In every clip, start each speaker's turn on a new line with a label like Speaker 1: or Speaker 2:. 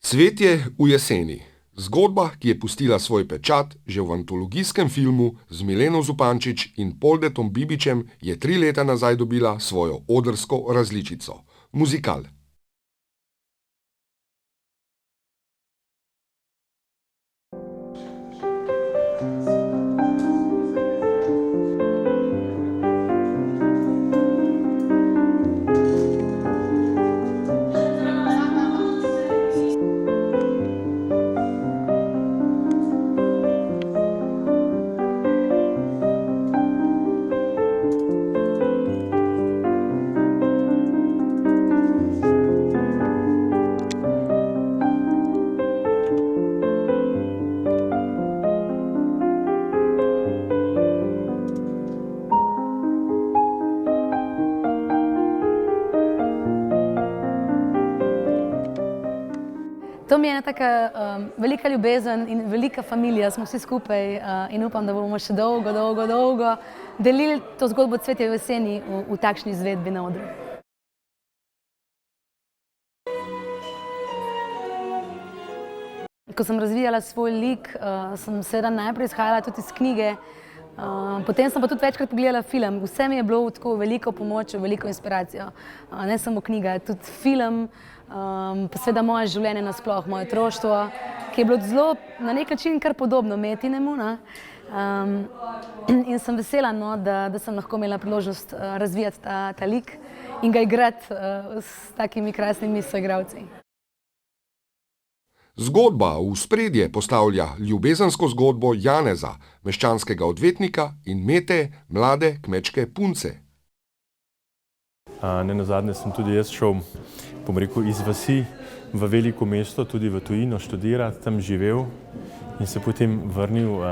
Speaker 1: Cvetje v jeseni. Zgodba, ki je pustila svoj pečat že v antologijskem filmu z Mileno Zupančič in Poldetom Bibičem, je 3 leta nazaj dobila svojo odrsko različico. Muzikal.
Speaker 2: To mi je ena taka velika ljubezen in velika familija, smo vsi skupaj in upam, da bomo še dolgo delili to zgodbo Cvetje v jeseni v takšni izvedbi na odru. Ko sem razvijala svoj lik, sem seveda najprej izhajala tudi iz knjige, potem sem pa tudi večkrat pogledala film. Vse mi je bilo tako veliko pomoč, veliko inspiracijo. Ne samo knjiga, tudi film, pa seveda moje življenje nasploh, moje otroštvo, ki je bilo zelo na nek način kar podobno Metinemu. In sem vesela, da sem lahko imela priložnost razvijati ta lik in ga igrati s takimi krasnimi soigralci.
Speaker 1: Zgodba v ospredje postavlja ljubezensko zgodbo Janeza, meščanskega odvetnika, in Mete, mlade kmečke punce.
Speaker 3: Nenazadnje sem tudi jaz šel, bom rekel, iz vasi v veliko mesto, tudi v tujino študirati, tam živel in se potem vrnil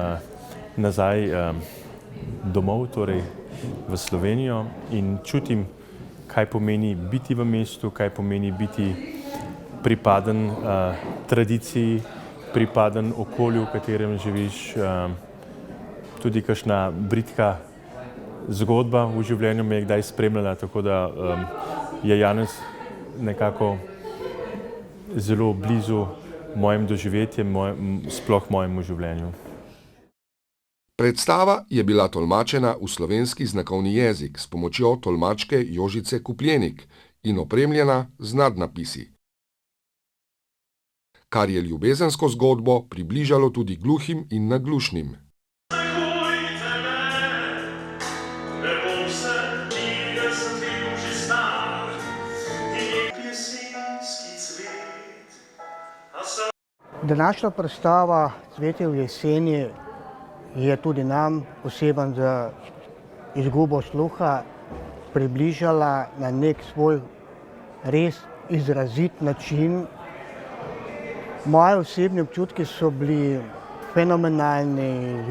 Speaker 3: nazaj domov, torej v Slovenijo, in čutim, kaj pomeni biti v mestu, kaj pomeni biti pripaden tradiciji, pripaden okolju, v katerem živiš. Tudi kakšna bridka zgodba v življenju me je kdaj spremljala, tako da je Janez nekako zelo blizu mojim doživetjem, sploh mojemu življenju.
Speaker 1: Predstava je bila tolmačena v slovenski znakovni jezik s pomočjo tolmačke Jožice Kupljenik in opremljena z nadnapisi, kar je ljubezensko zgodbo približalo tudi gluhim in naglušnim.
Speaker 4: Današnja predstava Cvetje v jeseni je tudi nam, osebam z izgubo sluha, približala na nek svoj res izrazit način. Moji osebni občutki so bili fenomenalni,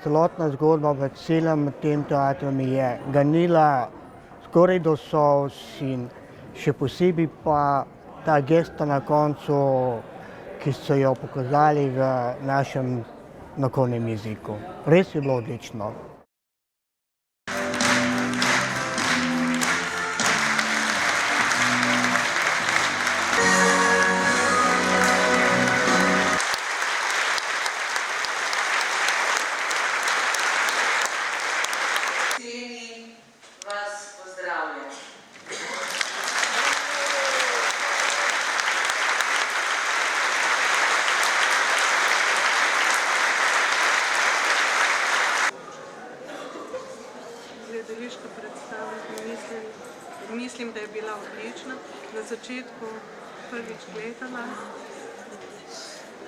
Speaker 4: celotna zgodba v celem tem teatru mi je ganila skoraj do solz in še posebej pa ta gesta na koncu, ki so jo pokazali v našem znakovnem jeziku. Res je bilo odlično.
Speaker 5: Gledališka predstava, mislim, da je bila odlična. Na začetku prvič gledala,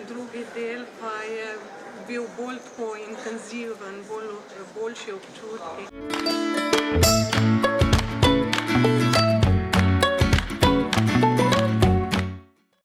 Speaker 5: drugi del pa je bil bolj tako intenziven, boljši občutki.